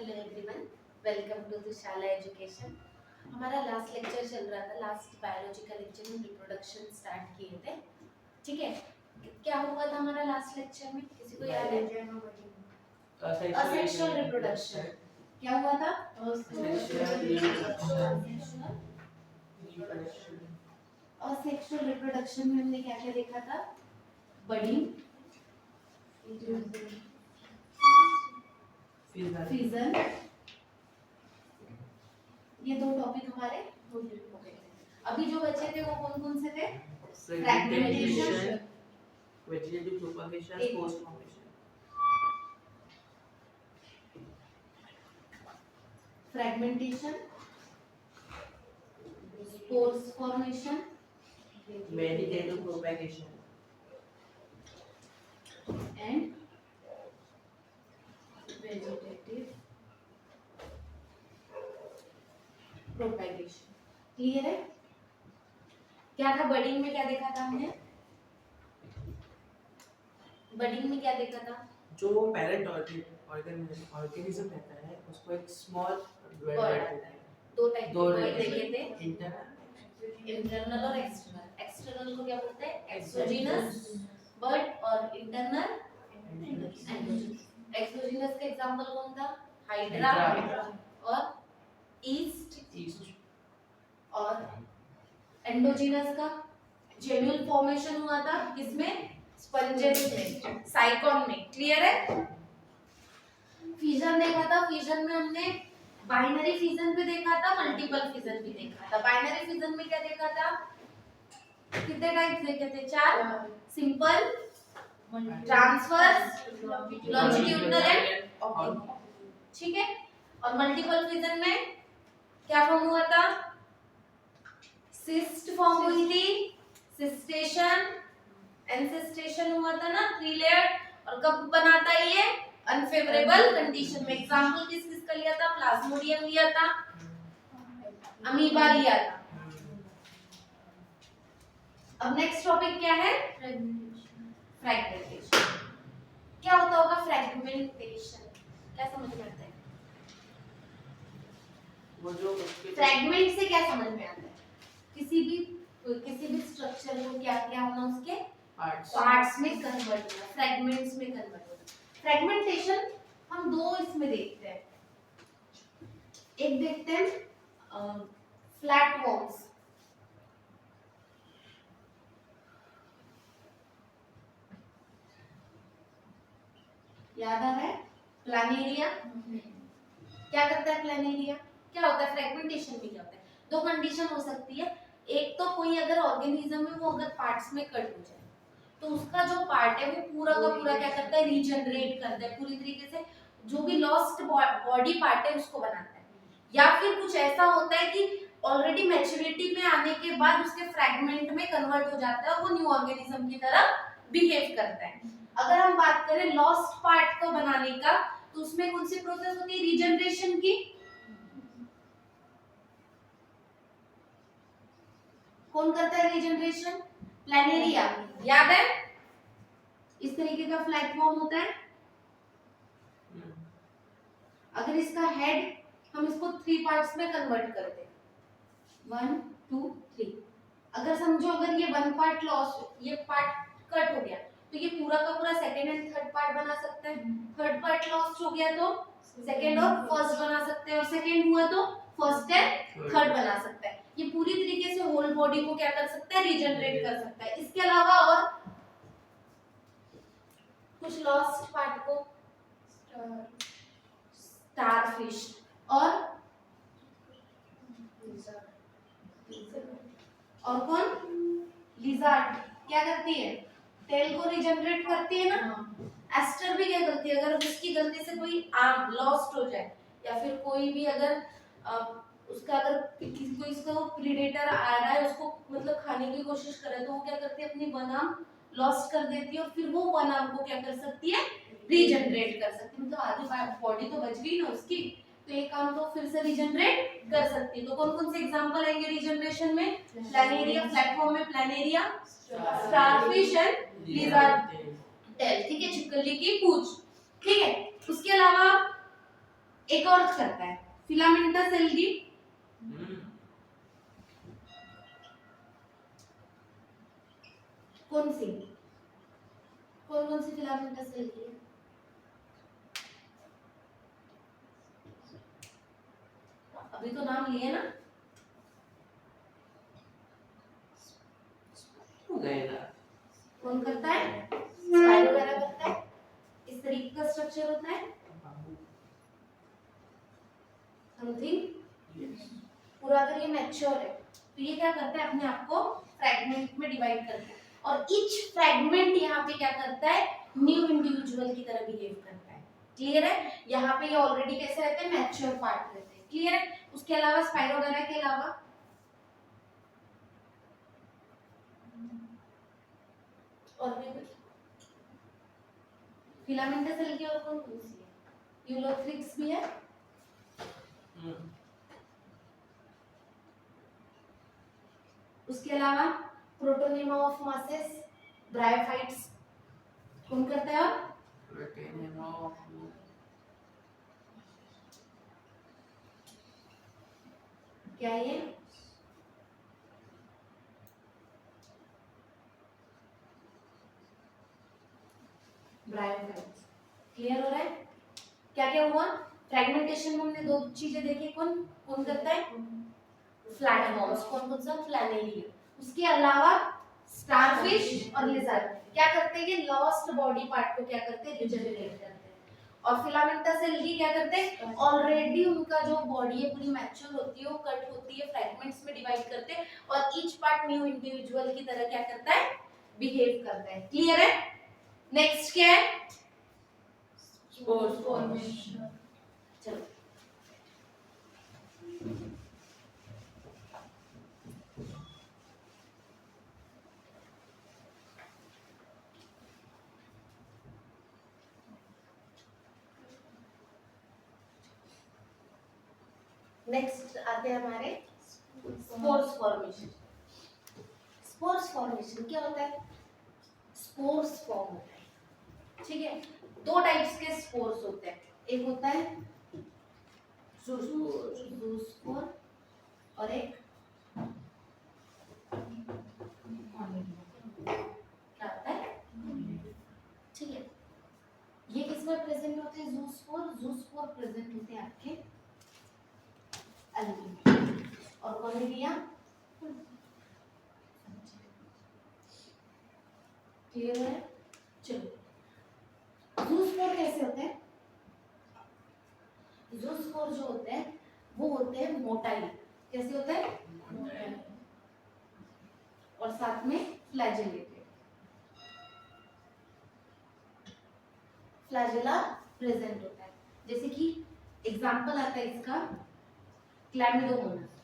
Hello everyone, welcome to Dushala education. हमारा last lecture चल रहा था। लास्ट बायोलॉजी का लेक्चर में रिप्रोडक्शन स्टार्ट किए थे। ठीक है, क्या हुआ था हमारा लास्ट लेक्चर में? किसी को याद है? Asexual reproduction. क्या हुआ था? असेक्सुअल रिप्रोडक्शन में हमने क्या क्या देखा था? बडिंग, फिजन, ये दो टॉपिक हमारे हो गए थे। अभी जो बचे थे वो कौन कौन से थे? Fragmentation, vegetative propagation, post formation. Fragmentation, spores formation, vegetative propagation and vegetative propagation. Clear है? क्या था बडिंग में? क्या देखा था हमने? बडिंग में क्या देखा था? जो पैरेंट ऑर्गेनिज्म रहता है उसको एक स्मॉल बर्ड आता है। दो टाइप के बर्ड देखे थे, इंटरनल और एक्सटर्नल। एक्सटर्नल को क्या बोलते हैं? एक्सोजीनस बर्ड, और इंटरनल एंडोजीनस। एक्सोजीनस का एग्जांपल कौन था? हाइड्रा और ईस्ट। और एंडोजीनस का जेम्यूल फॉर्मेशन हुआ था किसमें? स्पंजेस में, साइकोन में। क्लियर है? फिजन देखा था। फिजन में हमने बाइनरी फिजन भी देखा था, मल्टीपल फिजन भी देखा था। बाइनरी फिजन में क्या देखा था? कितने टाइप्स देखे थे? 4। Simple, transverse, longitudinal and oblique. ठीक है। और मल्टीपल फिजन में क्या फॉर्म हुआ था? सिस्ट फॉर्म हुई थी, सिस्टेशन, एनसिस्टेशन हुआ था ना, 3 लेयर। और कब बनाता है ये? अनफेवरेबल कंडीशन में। एग्जांपल किस किस का लिया था? प्लाज्मोडियम लिया था, अमीबा लिया था। अब नेक्स्ट टॉपिक क्या है? फ्रैगमेंटेशन। क्या होता होगा फ्रैगमेंटेशन? क्या समझ में आता है? वो जो फ्रैगमेंट से क्या समझ में आता है? किसी भी स्ट्रक्चर को क्या क्या होना? उसके पार्ट्स में कन्वर्ट होना, फ्रैगमेंट्स में कन्वर्ट होना। फ्रैगमेंटेशन हम दो इसमें देखते हैं। एक देखते हैं फ्लैट वॉर्म्स। याद आ रहा है? प्लानेरिया। क्या करता है प्लानेरिया? क्या होता है फ्रैगमेंटेशन में? क्या होता है? दो कंडीशन हो सकती है। एक तो कोई अगर ऑर्गेनिज्म है वो अगर पार्ट्स में कट हो जाए तो उसका जो पार्ट है वो पूरा का पूरा क्या करता है? रीजनरेट करता है, पूरी तरीके से जो भी लॉस्ट बॉडी पार्ट है उसको बनाता है। या फिर कुछ ऐसा होता है कि ऑलरेडी मैच्योरिटी में आने के बाद उसके फ्रैगमेंट में कन्वर्ट हो जाता है और वो न्यू ऑर्गेनिज्म की तरह बिहेव करता है। अगर हम बात करें लॉस्ट पार्ट को बनाने का तो उसमें कौन सी प्रोसेस होती है? रीजनरेशन की। कौन करता है रीजनरेशन? प्लानेरिया। याद है? इस तरीके का फ्लैट फॉर्म होता है। अगर इसका हेड हम इसको 3 पार्ट्स में कन्वर्ट कर दें, 1 2 3। अगर समझो अगर ये 1 पार्ट लॉस, ये पार्ट कट हो गया तो ये पूरा का पूरा सेकंड एंड थर्ड पार्ट बना सकता है। थर्ड पार्ट लॉस्ट हो गया तो सेकंड और फर्स्ट बना सकते हैं, और सेकंड हुआ तो फर्स्ट एंड थर्ड बना सकता है। ये पूरी तरीके से होल बॉडी को क्या कर सकता है? रीजनरेट कर सकता है। इसके अलावा और कुछ लॉस्ट पार्ट को स्टारफिश और कौन? लिजार्ड क्या करती है? टेल को रीजनरेट करती है ना। एस्टर भी क्या करती है? अगर उसकी गलती से कोई आर्म लॉस्ट हो जाए या फिर कोई भी अगर उसका अगर किसी को इसका वो प्रीडेटर आ रहा है उसको मतलब खाने की कोशिश करे तो वो क्या करती है? अपनी वन आर्म लॉस्ट कर देती है और फिर वो वन आर्म को क्या कर सकती है? रीजनरेट कर सकती है। मतलब आधी बॉडी तो बच गई ना उसकी, तो एक काम तो फिर से रीजनरेट कर सकती है। तो कौन कौन से एग्जांपल आएंगे रीजनरेशन में? प्लानेरिया, प्लेटफॉर्म में planaria, starfish and lizard tail. ठीक है, छिपकली की पूंछ। ठीक है, उसके अलावा एक और करता है फिलामेंटस एल्गी, कौन सी फिलामेंटस एल्गी है? अभी तो नाम लिए ना, हो गएगा। कौन करता है? स्पाइरो वगैरह करता है। इस तरीके का स्ट्रक्चर होता है समथिंग। पूरा अगर ये मैच्योर है तो ये क्या करता है, अपने आप को फ्रैगमेंट में डिवाइड करता है, और ईच फ्रैगमेंट यहाँ पे क्या करता है, न्यू इंडिविजुअल की तरह बिहेव करता है। क्लियर है? यहाँ पे ये ऑलरेडी कैसे रहते हैं, मैच्योर पार्ट रहते हैं। क्लियर है? उसके अलावा स्पाइरोगोरा के अलावा और भी कुछ फिलामेंटस एल्गी और कौन कौन सी है? यूलोथ्रिक्स भी है। उसके अलावा प्रोटोनेमा ऑफ मासेस, ब्रायोफाइट्स कौन करता है? और क्या ये ब्रायोफाइट्स। क्लियर हो रहा है? क्या क्या हुआ फ्रैगमेंटेशन में? हमने दो चीजें देखी, कौन कौन करता है? फ्लैटवर्म्स, कौन कौन सा? फ्लैनेलिया। उसके अलावा स्टारफिश और लिजर्ड क्या करते हैं, ये लॉस्ट बॉडी पार्ट को क्या करते हैं, रिजनरेट करते हैं। और फिलामेंटस एल्गी क्या करते हैं, ऑलरेडी उनका जो बॉडी है पूरी मैच्योर होती है, वो कट होती है, फ्रैगमेंट्स में डिवाइड करते हैं, और ईच पार्ट न्यू इंडिविजुअल की तरह क्या करता है, बिहेव करता है। क्लियर है? नेक्स्ट क्या है? Spores formation. चलो नेक्स्ट आते हैं हमारे स्पोर्स फॉर्मेशन। स्पोर्स फॉर्मेशन क्या होता है? स्पोर्स फॉर्म होता है, ठीक है। दो टाइप्स के स्पोर्स होते हैं, एक होता है ज़ूस्पोर और एक क्या होता है, ठीक है। ये किसमें प्रेजेंट होते हैं? ज़ूस्पोर प्रेजेंट होते हैं आपके अलगी, और कॉनिडिया। क्लियर है? चलो ज़ूस्पोर कैसे होते हैं? ज़ूस्पोर जो होते हैं वो होते हैं मोटाइल। कैसे होते हैं? मोटाइल, और साथ में फ्लैजेलेटेड। फ्लैजेला प्रेजेंट होता है, जैसे कि एग्जांपल आता है इसका क्लैमिडोमोनास।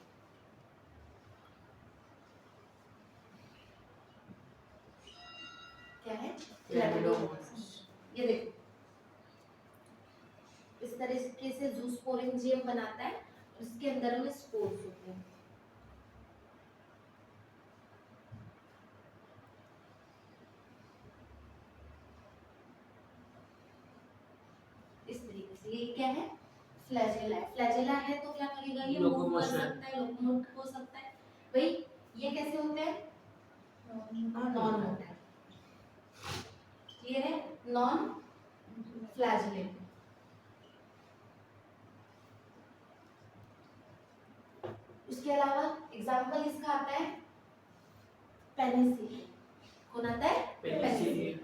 क्या है? क्लैमिडोमोनास। ये देखो इस तरीके से ज़ूस्पोरेंजियम बनाता है, और इसके अंदर में स्पोर्स होते हैं। इस तरीके से ये क्या है? फ्लैजेला है। फ्लैजेला है तो क्या करेगा, ये मूव कर सकता है, लोकोमोट हो सकता है। भाई ये कैसे होते हैं? Non motile. क्लियर है? Non flagellated. उसके अलावा एग्जांपल इसका आता है पेनिसिलिन। कौन आता है? पेनिसिलिन।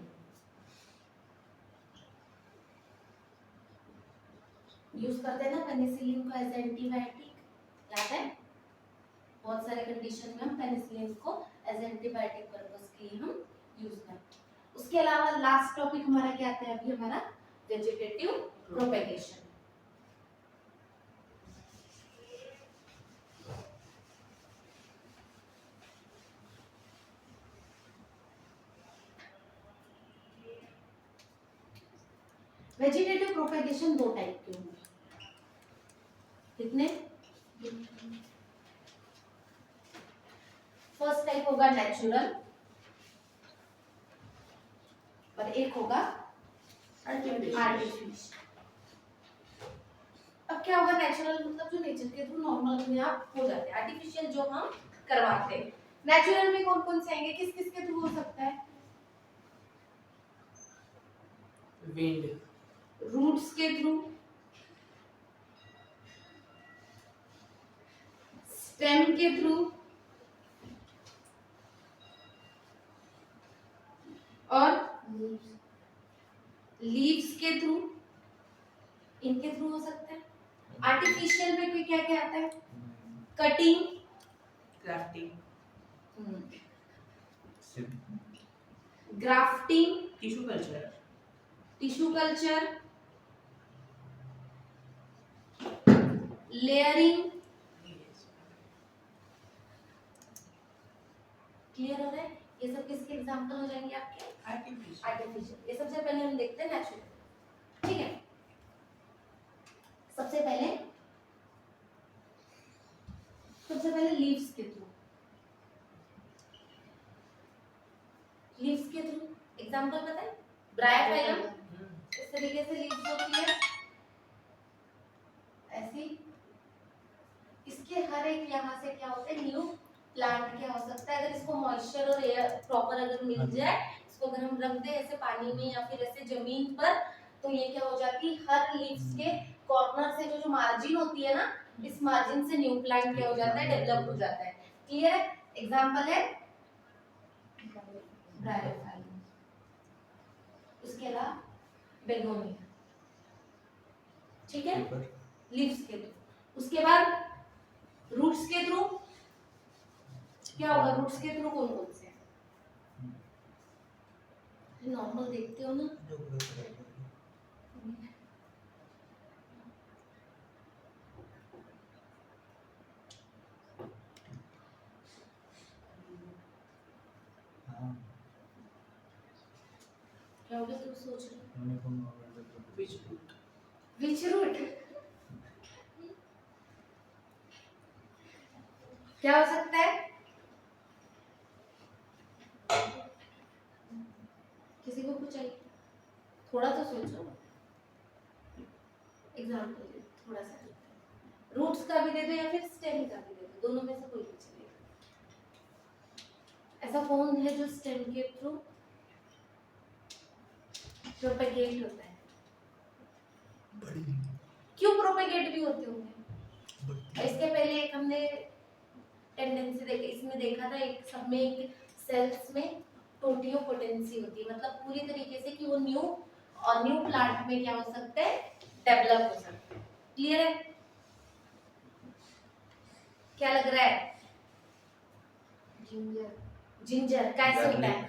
यूज करते हैं ना पेनिसिलिन को एज एंटीबायोटिक, याद है? बहुत सारे कंडीशन में हम पेनिसिलिन को एज एंटीबायोटिक पर्पस के लिए हम यूज करते हैं। उसके अलावा लास्ट टॉपिक हमारा क्या आता है अभी, हमारा वेजिटेटिव प्रोपेगेशन। वेजिटेटिव प्रोपेगेशन दो टाइप के होंगे। कितने? फर्स्ट टाइप होगा नेचुरल, और एक होगा आर्टिफिशियल। अब क्या होगा, नेचुरल मतलब जो नेचर के थ्रू नॉर्मल अपने आप हो जाते हैं, आर्टिफिशियल जो हम करवाते हैं। नेचुरल में कौन कौन से आएंगे, किस किस के थ्रू हो सकता है? विंड, रूट्स के थ्रू, स्टेम के थ्रू, और लीव्स के थ्रू, इनके थ्रू हो सकता है। आर्टिफिशियल में कोई क्या क्या आता है? Cutting, crafting, grafting, tissue culture, tissue culture, layering. Clear हो रहा है? ये सब किसके एग्जांपल हो जाएंगे आपके? आर्टिफिशियल। ये सबसे पहले हम देखते हैं नेचुरल, ठीक है। सबसे पहले लीव्स के थ्रू, लीव्स के थ्रू एग्जांपल पता है? ब्रायोफाइलम, इस तरीके से लीव्स होती है, ऐसी। इसके हर एक यहाँ से क्या होता है, न्यू प्लांट क्या हो सकता है, अगर इसको मॉइस्चर और एयर प्रॉपर अगर मिल जाए, इसको अगर हम रख दें ऐसे पानी में या फिर ऐसे जमीन पर, तो ये क्या हो जाती है, हर लीव्स के कॉर्नर से जो मार्जिन होती है ना, इस मार्जिन से न्यू प्लांट क्या हो जाता है, डेवलप हो जाता है। क्लियर है? एग्जांपल है ब्रायोफाइलम, उसके अलावा बेगोनिया, ठीक है, लीव्स के थ्रू। उसके बाद रूट्स के थ्रू क्या होगा, रूट्स के थ्रू कौन कौन से नॉर्मल देखते हो ना? क्या होगा, तुम सोच रहे हो? विच रूट क्या हो सकता है? किसी को कुछ चाहिए? थोड़ा तो सोचो, एग्जांपल दे थोड़ा सा। रूट्स का भी दे दो या फिर स्टेम का भी दे दो, दोनों में से कोई भी चलेगा। ऐसा कौन है जो स्टेम के थ्रू प्रोपेगेट होता है? क्यों प्रोपेगेट भी होते होंगे? इसके पहले एक हमने टेंडेंसी देखी, इसमें देखा था, एक सब में एक सेल्स में टोटियोपोटेंसी होती है, मतलब पूरी तरीके से कि वो न्यू प्लांट में क्या हो सकता है, डेवलप हो सकता है। क्लियर है? क्या लग रहा है? जिंजर कैसे होता है?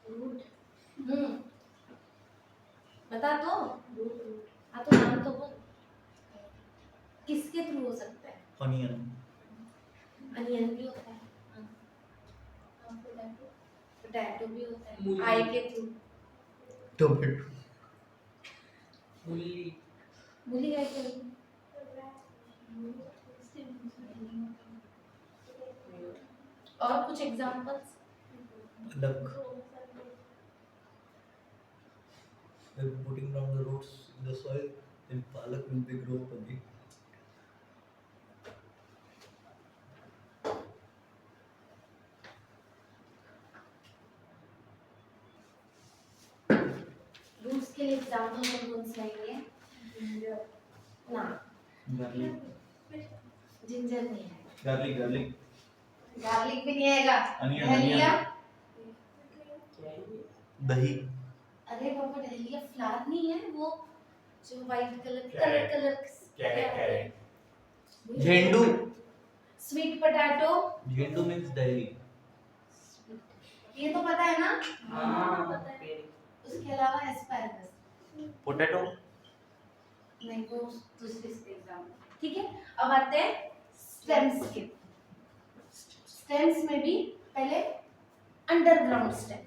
रूट, बता तो, हाँ तो नाम तो बोल, किसके थ्रू हो सकता है? अनियन, अनियन भी होता है, पोटैटो भी होता है, मूली। आई के थ्रू, टोमेटो, मूली, मूली आई के थ्रू, और कुछ examples? duck. By putting down the roots in the soil, then palak will be grow again. Roots के लिए एग्जांपल कौन से आएंगे? ना, Garlic, जिंजर नहीं है, garlic, गार्लिक भी नहीं आएगा, Onion, डहलिया, दही, अरे बाबा डहलिया फ्लावर नहीं है, वो जो वाइट कलर कैरेट, झेंडू, स्वीट पोटैटो, झेंडू means दही. ये तो पता है ना? हाँ, पता है। उसके अलावा एस्पैरागस Potato, नहीं, वो दूसरे एग्जाम, ठीक है। अब आते हैं स्टेम्स के। स्टेम्स में भी पहले अंडरग्राउंड स्टेम,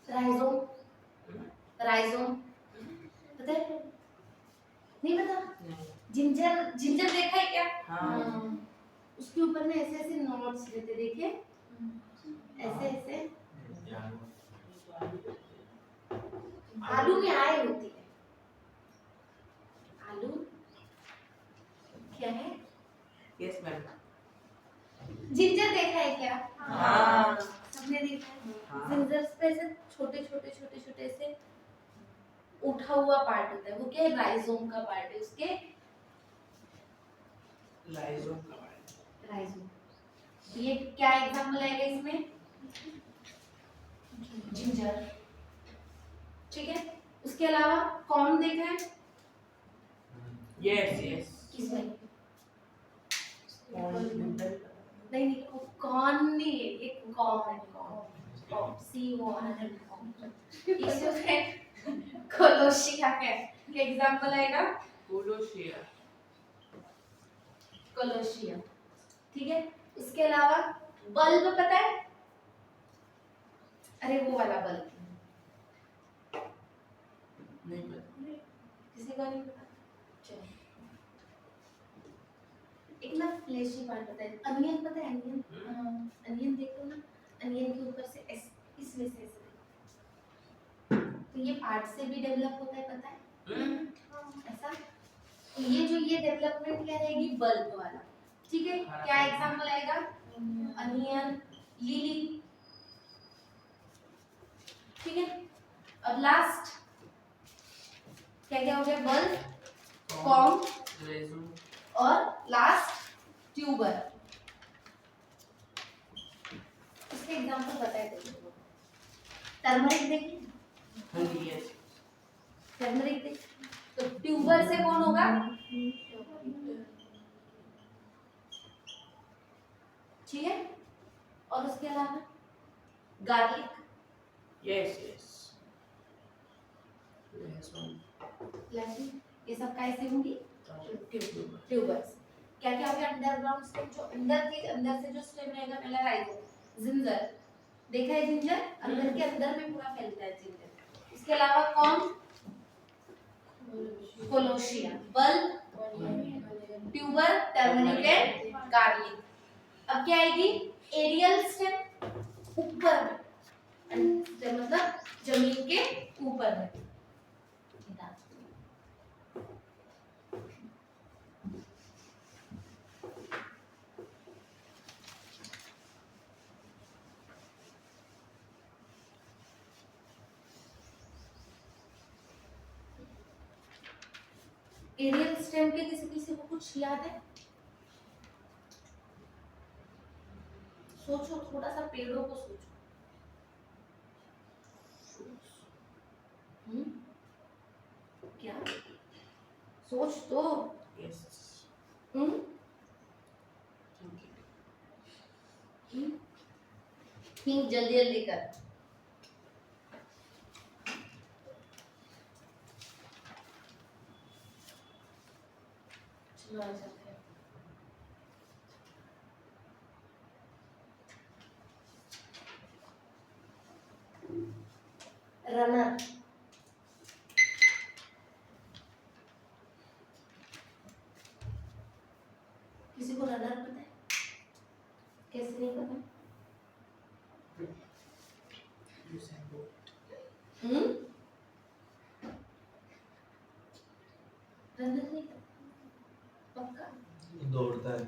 राइजोम, राइजोम पता है? नहीं पता? जिंजर देखा है क्या? उसके ऊपर में ऐसे ऐसे नॉट्स रहते, देखे ऐसे ऐसे, है क्या? हाँ। सबने देखा है। हाँ। जिंजर्स पे से छोटे से उठा हुआ पार्ट होता है, वो क्या है? राइजोम का पार्ट है उसके। लाइजोम का पार्ट। राइजोम। ये क्या एग्जांपल आएगा इसमें? जिंजर। ठीक है। उसके अलावा कॉर्न देखा है? Yes yes. किसमें? कौन? नहीं, कॉर्न नहीं है, एक कॉर्न है, कॉर्न, CORN, कॉर्न। इसमें कोलोशिया है। क्या एग्जांपल आएगा? कोलोशिया। कोलोशिया। ठीक है। उसके अलावा बल्ब पता है? अरे वो वाला बल्ब। नहीं पता। किसी को नहीं पता? चलो। एक ना फ्लैशी पार्ट होता है, अनियन पता है? अनियन, हाँ, अनियन देखो ना, अनियन के ऊपर से इस वजह से तो ये पार्ट से भी डेवलप होता है, पता है? ऐसा। तो ये डेवलपमेंट क्या रहेगी? बल्ब वाला। ठीक है। क्या एग्जांपल आएगा? Onion, lily. ठीक है। अब लास्ट क्या क्या हो गया? Bulb, corn rhizome. और लास्ट ट्यूबर। इसके एग्जांपल बताए थे। टर्मरिक देखिए, हल्दी यस। टर्मरिक देखिए। तो ट्यूबर से कौन होगा? ठीक है। और उसके अलावा गार्लिक, यस यस। लहसुन। लहसुन, ये सब कैसे होंगी? ट्यूबर। ट्यूबर्स। क्या क्या हो गया? अंडरग्राउंड स्टेम, जो अंदर से जो स्टेम रहेगा, पहला राइजोम। जिंजर देखा है? जिंजर अंदर के अंदर में पूरा फैलता है जिंजर। इसके अलावा कौन? Colocasia, bulb, tuber, turmeric and garlic. अब क्या आएगी? एरियल स्टेम, ऊपर में, मतलब जमीन के ऊपर में। एरियल स्टेम के किसी को कुछ याद है? सोचो, थोड़ा सा पेड़ों को सोचो। क्या? सोच तो। यस। हम्म ठीक, जल्दी जल्दी कर। चलो आ जाते हैं। रनर, किसी को रनर पता है? कैसे नहीं पता? Usain bolt. रनर नहीं पता? पक्का? दौड़ता है।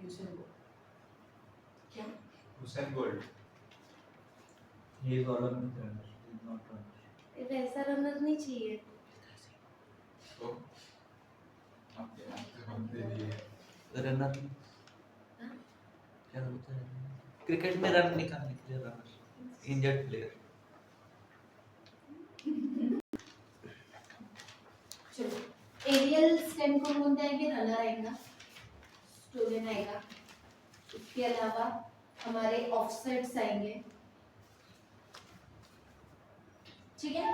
Usain Bolt. क्या? Hussain Bolt. He is Olympic runner. He is not runner. वैसा रनर नहीं चाहिए। तो आपके हम दे दिए। रनर हाँ? क्या होता है? क्रिकेट में रन निकालने के लिए रनर, इंजर्ड प्लेयर। चलो, एरियल स्टेम को बोलते हैं कि रनर आएगा, स्टोलन आएगा। इसके अलावा हमारे ऑफसेट्स आएंगे। ठीक है।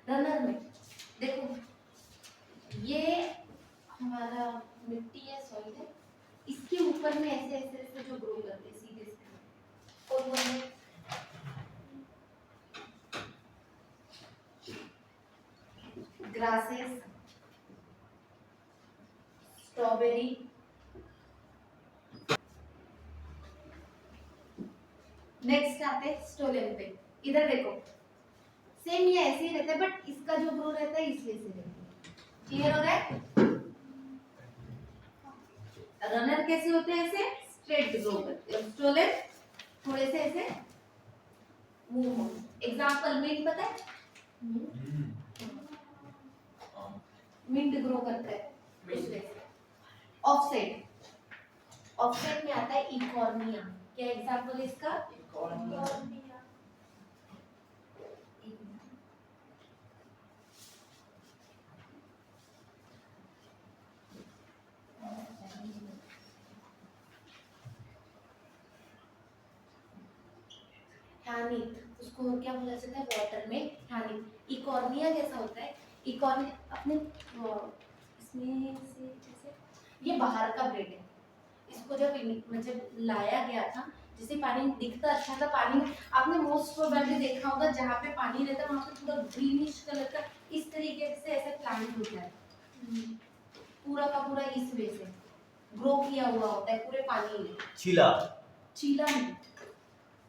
रनर में देखो, ये हमारा मिट्टी है, सॉइल है, इसके ऊपर में ऐसे ऐसे ऐसे जो ग्रो करते हैं सीधे सीधे, और वो है ग्रासेस, स्ट्रॉबेरी, नेक्स्ट आते हैं स्टोलन पे। इधर देखो, सेम ये ऐसे ही रहता है, बट इसका जो ग्रो रहता है इसलिए से रहता है। क्लियर हो रहा है? रनर कैसे होते हैं? ऐसे स्ट्रेट ग्रो करते हैं, स्ट्रोलर थोड़े से ऐसे मूव होते। एग्जांपल मिंट पता है? मिंट ग्रो करता है। ऑफसेट, ऑफसेट में आता है इकॉर्निया। क्या एग्जांपल है इसका? इकॉर्निया। हैनिथ, उसको क्या बोला जाता है वाटर में? हैनिथ। इकॉर्निया कैसा होता है? इकॉर्निया अपने इसमें से जैसे ये बाहर का ब्रेड है, इसको जब लाया गया था, जिसे पानी दिखता अच्छा था, पानी आपने मोस्ट प्रोबेबली देखा होगा जहाँ पे पानी रहता है वहाँ पे पूरा ग्रीनिश कलर का इस तरीके से ऐसा प्लांट होता है, पूरा का पूरा इस वे से ग्रो किया हुआ होता है पूरे पानी में। चीला चीला नहीं,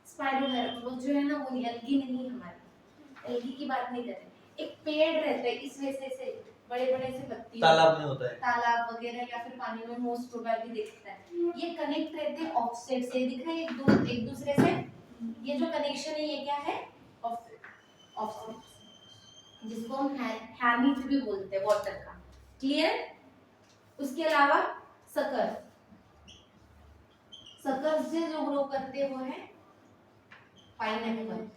स्पाइरोगैरा वो जो है ना, वो एल्गी नहीं, हमारी एल्गी की बात नहीं कर रहे। एक पेड़ रहता है इस वजह से बड़े बड़े से पत्ती, तालाब में होता है, तालाब वगैरह या फिर पानी में मोस्ट प्रोबेबली दिखता है। ये कनेक्ट रहते हैं ऑफसेट से, दिख रहा है एक दूसरे से। ये जो कनेक्शन है ये क्या है? ऑफसेट, जिसको हम हैनिथ भी बोलते हैं वाटर का। क्लियर? उसके अलावा सकर, सकर से जो ग्रो करते वो है पाइनएप्पल।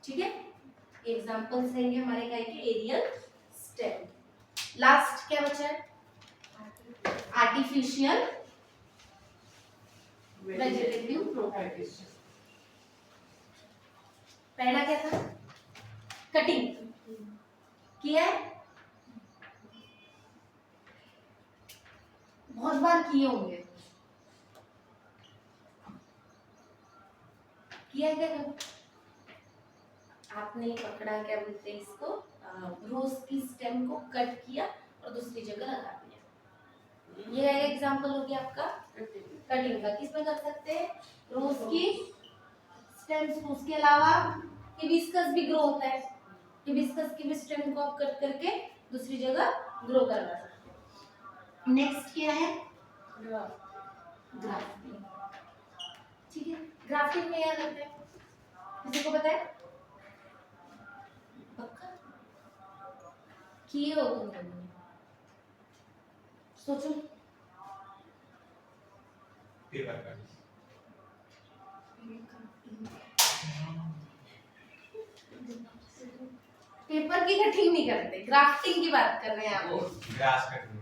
ठीक है, एग्जांपल्स रहेंगे हमारे गाय के एरियल स्टेम। लास्ट क्या बचा है? Artificial vegetative properties. पहला क्या था? कटिंग किया है, बहुत बार किए होंगे, किया है क्या कभी? आपने पकड़ा, क्या बोलते हैं इसको, रोज की स्टेम को कट किया और दूसरी जगह लगा दिया। ये है एग्जांपल हो गया आपका कटिंग का। किस में कर सकते हैं? रोज की स्टेम्स को। उसके अलावा हिबिस्कस भी ग्रो होता है, हिबिस्कस की भी स्टेम को आप कट करके दूसरी जगह ग्रो करवा सकते हैं। नेक्स्ट क्या है? ग्राफ्टिंग। ठीक है, ग्राफ्टिंग में क्या करते हैं? किसी को पता है? पक्का किए हो तुम लोगों ने? सोचो। पेपर कट, पेपर की कटिंग नहीं करते, ग्राफ्टिंग की बात कर रहे हैं आप। ग्रास कटिंग,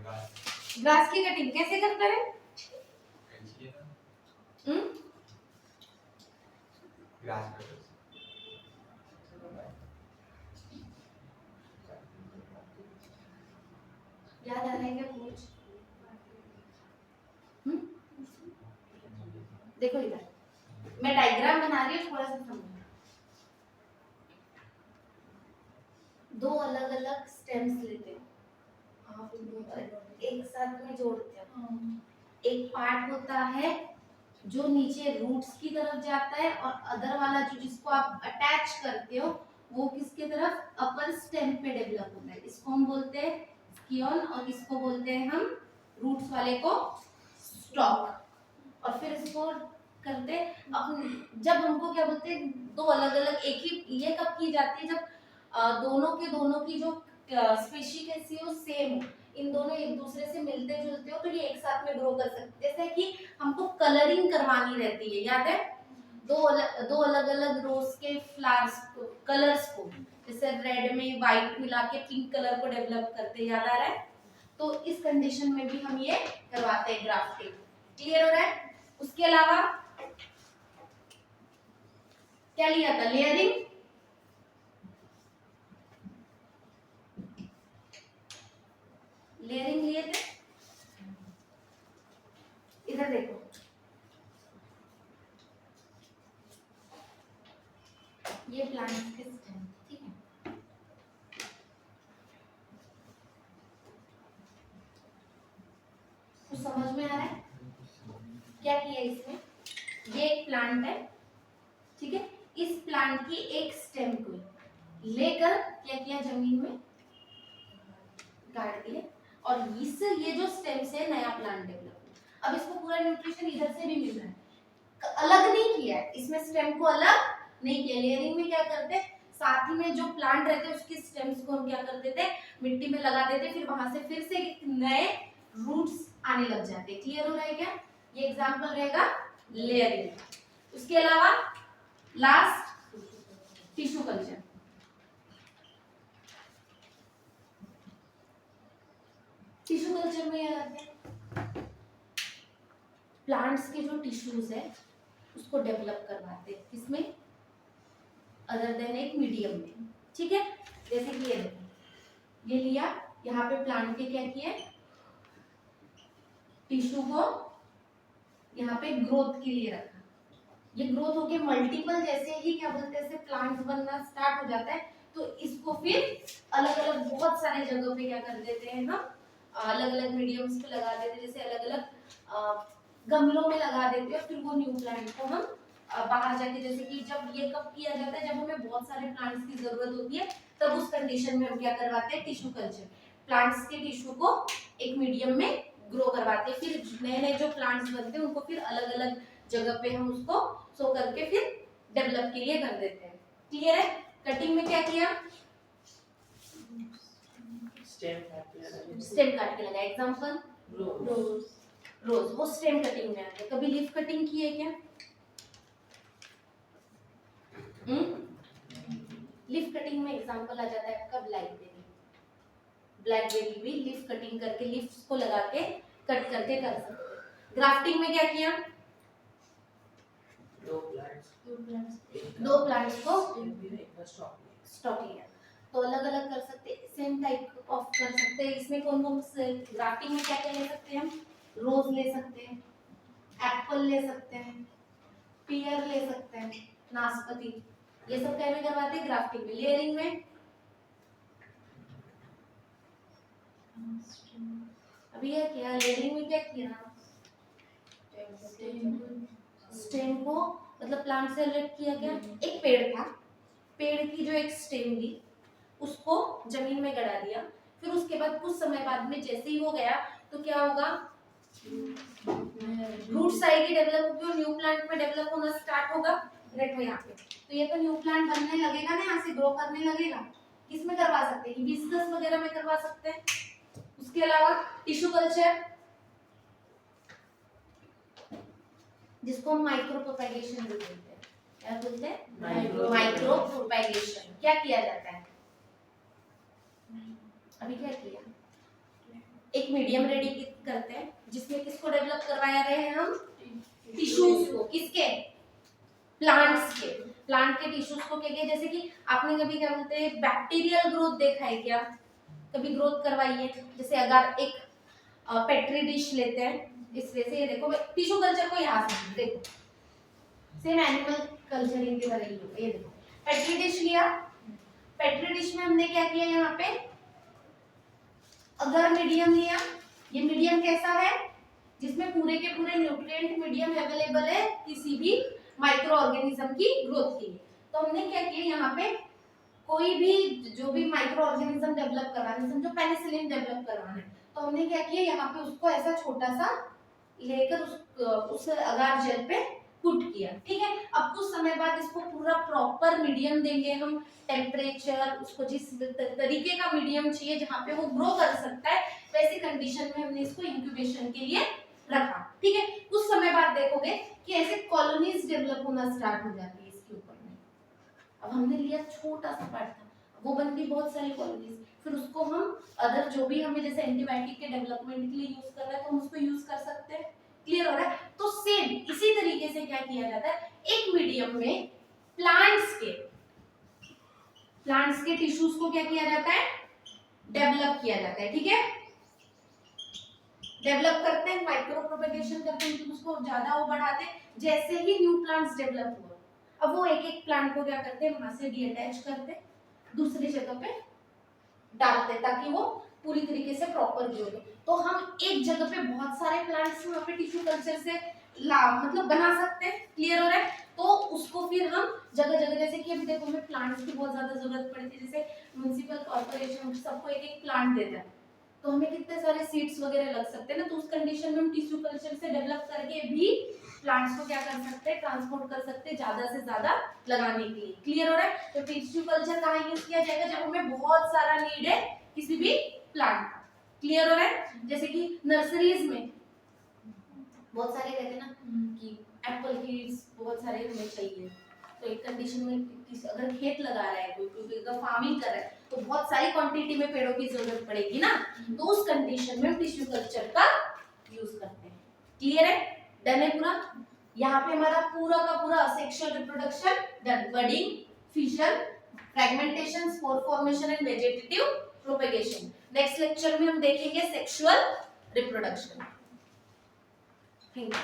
ग्रास की कटिंग कैसे करते हैं? Grass cutter. याद आ रहा है क्या कुछ? देखो इधर मैं डायग्राम बना रही हूँ, थोड़ा सा समझो। दो अलग अलग स्टेम्स लेते हैं, एक साथ में जोड़ते हैं। एक पार्ट होता है जो नीचे रूट्स की तरफ जाता है, और अदर वाला जो जिसको आप अटैच करते हो वो किसके तरफ? अपर स्टेम पे डेवलप होता है। इसको हम बोलते हैं स्कियोन, और इसको बोलते हैं हम रूट्स वाले को स्टॉक। और फिर इसको करते अब जब हमको क्या बोलते हैं, दो अलग अलग एक ही, ये कब की जाती है? जब दोनों की जो स्पीशी कैसी हो, सेम हो, इन दोनों एक दूसरे से मिलते जुलते हो, तो ये एक साथ में ग्रो कर सकते हैं। जैसे कि हमको कलरिंग करवानी रहती है, याद है? दो अलग अलग रोज के फ्लावर्स को, कलर्स को, जैसे रेड में व्हाइट मिला के पिंक कलर को डेवलप करते, याद आ रहा है? तो इस कंडीशन में भी हम ये करवाते हैं ग्राफ्टिंग। क्लियर हो रहा है? उसके अलावा क्या लिया था? लेयरिंग। लेयरिंग लिए थे। इधर देखो, ये प्लांट्स के स्टेम, ठीक है? कुछ समझ में आ रहा है क्या किया इसमें? ये एक प्लांट है, ठीक है? इस प्लांट की एक स्टेम को लेकर क्या किया, जमीन में काट दिए और इस ये जो स्टेम से नया प्लांट डेवलप। अब इसको पूरा न्यूट्रिशन इधर से भी मिल रहा है, अलग नहीं किया है इसमें, स्टेम को अलग नहीं किया। लेयरिंग में क्या करते हैं, साथ ही में जो प्लांट रहते हैं उसकी स्टेम्स को हम क्या कर देते हैं, मिट्टी में लगा देते, फिर वहां से फिर से नए रूट्स आने लग जाते हैं। क्लियर हो रहा है क्या? ये एग्जांपल रहेगा लेयरिंग। उसके अलावा last tissue culture. Tissue culture में क्या करते हैं, प्लांट्स के जो टिश्यूज है उसको डेवलप करवाते हैं, किसमें, अदर देन एक मीडियम में। ठीक है, जैसे कि ये देखो, ये लिया, यहाँ पे प्लांट के क्या किया, टिश्यू को यहाँ पे ग्रोथ के लिए रखा। ये ग्रोथ होके मल्टीपल जैसे ही क्या बोलते हैं प्लांट्स बनना स्टार्ट हो जाता है, तो इसको फिर अलग अलग बहुत सारे जगहों पे क्या कर देते हैं हम, अलग अलग मीडियम्स पे लगा देते हैं, जैसे अलग अलग गमलों में लगा देते हैं। फिर वो न्यू प्लांट को हम बाहर जाके, जैसे कि जब ये कब किया जाता है, जब हमें बहुत सारे प्लांट्स की जरूरत होती है, तब उस कंडीशन में हम क्या करवाते हैं, टिश्यू कल्चर। प्लांट्स के टिश्यू को एक मीडियम में ग्रो करवाते हैं, फिर नए नए जो प्लांट्स बनते हैं उनको फिर अलग अलग जगह पे हम उसको सो करके फिर डेवलप के लिए कर देते हैं। क्लियर है? कटिंग में क्या किया, स्टेम काट के लगाया, स्टेम काट के लगाया। एग्जांपल रोज, रोज, वो स्टेम कटिंग में आ गया। कभी लीफ कटिंग की है क्या? लीफ कटिंग में एग्जांपल आ जाता है आपका ब्लैकबेरी। ब्लैकबेरी भी लीफ कटिंग करके, लीव्स को लगा के कट करके कर सकते हैं। ग्राफ्टिंग में क्या किया, दो प्लांट्स को स्टॉक स्टॉक लिया, तो अलग अलग कर सकते हैं, सेम टाइप ऑफ कर सकते हैं। इसमें कौन कौन से ग्राफ्टिंग में क्या क्या ले सकते हैं हम, रोज ले सकते हैं, एप्पल ले सकते हैं, पियर ले सकते हैं, नाशपाती, ये सब क्या में करवाते हैं, ग्राफ्टिंग में। लेयरिंग में अभी ये क्या, लेयरिंग में क्या किया, स्टेम को मतलब प्लांट से अलग किया। क्या, एक पेड़ था, पेड़ की जो एक स्टेम थी उसको जमीन में गड़ा दिया, फिर उसके बाद कुछ समय बाद में जैसे ही वो गया तो क्या होगा, रूट्स आएगी, डेवलप होगी और न्यू प्लांट में डेवलप होना स्टार्ट होगा। देखो यहाँ पे, तो ये तो न्यू प्लांट बनने लगेगा ना, यहाँ से ग्रो करने लगेगा। किसमें करवा सकते हैं, हिबिस्कस वगैरह में करवा सकते हैं। उसके अलावा टिश्यू कल्चर, जिसको हम माइक्रो प्रोपेगेशन भी बोलते हैं। क्या बोलते हैं, माइक्रो प्रोपेगेशन। क्या किया जाता है, अभी क्या किया, एक मीडियम रेडी करते हैं जिसमें किसको डेवलप करवाया रहे हैं हम, टिश्यूज को। किसके, प्लांट्स के। प्लांट के टिश्यूज को क्या किया, जैसे कि आपने कभी क्या बोलते हैं बैक्टीरियल ग्रोथ देखा है क्या, कभी ग्रोथ करवाई है। जैसे अगर एक पेट्री डिश लेते हैं, इस वजह से ये देखो टिश्यू कल्चर को यहाँ से देखो, सेम एनिमल कल्चरिंग की तरह ही होगा। ये देखो पेट्री डिश लिया, पेट्री डिश में हमने क्या किया, यहाँ पे अगर मीडियम लिया, ये मीडियम कैसा है, जिसमें पूरे के पूरे न्यूट्रिएंट मीडियम अवेलेबल है किसी भी माइक्रो ऑर्गेनिज्म की ग्रोथ के लिए। तो हमने क्या किया, यहाँ पे कोई भी जो भी माइक्रो ऑर्गेनिज्म डेवलप करवाना, समझो पेनिसिलिन डेवलप करवाना है, तो हमने क्या किया, यहाँ पे उसको ऐसा छोटा सा लेकर उस अगार जेल पे पुट किया। ठीक है, अब कुछ समय बाद इसको पूरा प्रॉपर मीडियम देंगे हम, टेम्परेचर, उसको जिस तरीके का मीडियम चाहिए जहाँ पे वो ग्रो कर सकता है, वैसी कंडीशन में हमने इसको इंक्यूबेशन के लिए रखा। ठीक है, कुछ समय बाद देखोगे कि ऐसे कॉलोनीज डेवलप होना स्टार्ट हो जाती है इसके ऊपर में। अब हमने लिया छोटा सा पार्ट था, वो बन गई बहुत सारी कॉलोनीज, फिर उसको हम अदर जो भी हमें जैसे एंटीबायोटिक के डेवलपमेंट के लिए यूज करना है तो हम उसको यूज कर सकते हैं। क्लियर हो रहा है? तो सेम इसी तरीके से क्या किया जाता है, एक मीडियम में प्लांट्स के टिश्यूज को क्या किया जाता है, डेवलप किया जाता है। ठीक है, डेवलप करते हैं, माइक्रो प्रोपेगेशन करते हैं, उसको ज्यादा वो बढ़ाते हैं। जैसे ही न्यू प्लांट्स डेवलप हुआ, अब वो एक एक प्लांट को क्या करते हैं, वहां से डीअटैच करते, दूसरी जगह पे डालते ताकि वो पूरी तरीके से प्रॉपर ग्रो हो। तो हम एक जगह पे बहुत सारे प्लांट्स वहाँ पे टिश्यू कल्चर से मतलब बना सकते हैं। क्लियर हो रहा है? तो उसको फिर हम जगह जगह, जैसे कि अभी देखो हमें प्लांट्स की बहुत ज्यादा जरूरत पड़ती है, जैसे म्युनिसिपल कॉर्पोरेशन सबको एक एक प्लांट देता है, तो हमें कितने सारे सीड्स वगैरह लग सकते हैं ना, तो उस कंडीशन में हम टिश्यू कल्चर से डेवलप करके भी प्लांट्स को क्या कर सकते हैं, ट्रांसपोर्ट कर सकते हैं ज्यादा से ज्यादा लगाने के लिए। क्लियर हो रहा है? तो टिश्यू कल्चर कहाँ यूज किया जाएगा, जब हमें बहुत सारा नीड है किसी भी प्लांट का। क्लियर हो रहा है? जैसे कि नर्सरीज में बहुत सारे कहते हैं ना कि एप्पल की बहुत सारे हमें चाहिए, तो एक कंडीशन में अगर खेत लगा रहा है कोई, अगर फार्मिंग कर रहा है तो बहुत सारी क्वांटिटी में पेड़ों की जरूरत पड़ेगी ना, तो उस कंडीशन में हम टिश्यू कल्चर का यूज करते हैं। क्लियर है? डन है पूरा? यहाँ पे हमारा पूरा का पूरा sexual reproduction done, budding, fission, fragmentation, spore formation and vegetative propagation. Next lecture में हम देखेंगे सेक्सुअल रिप्रोडक्शन। Thank you.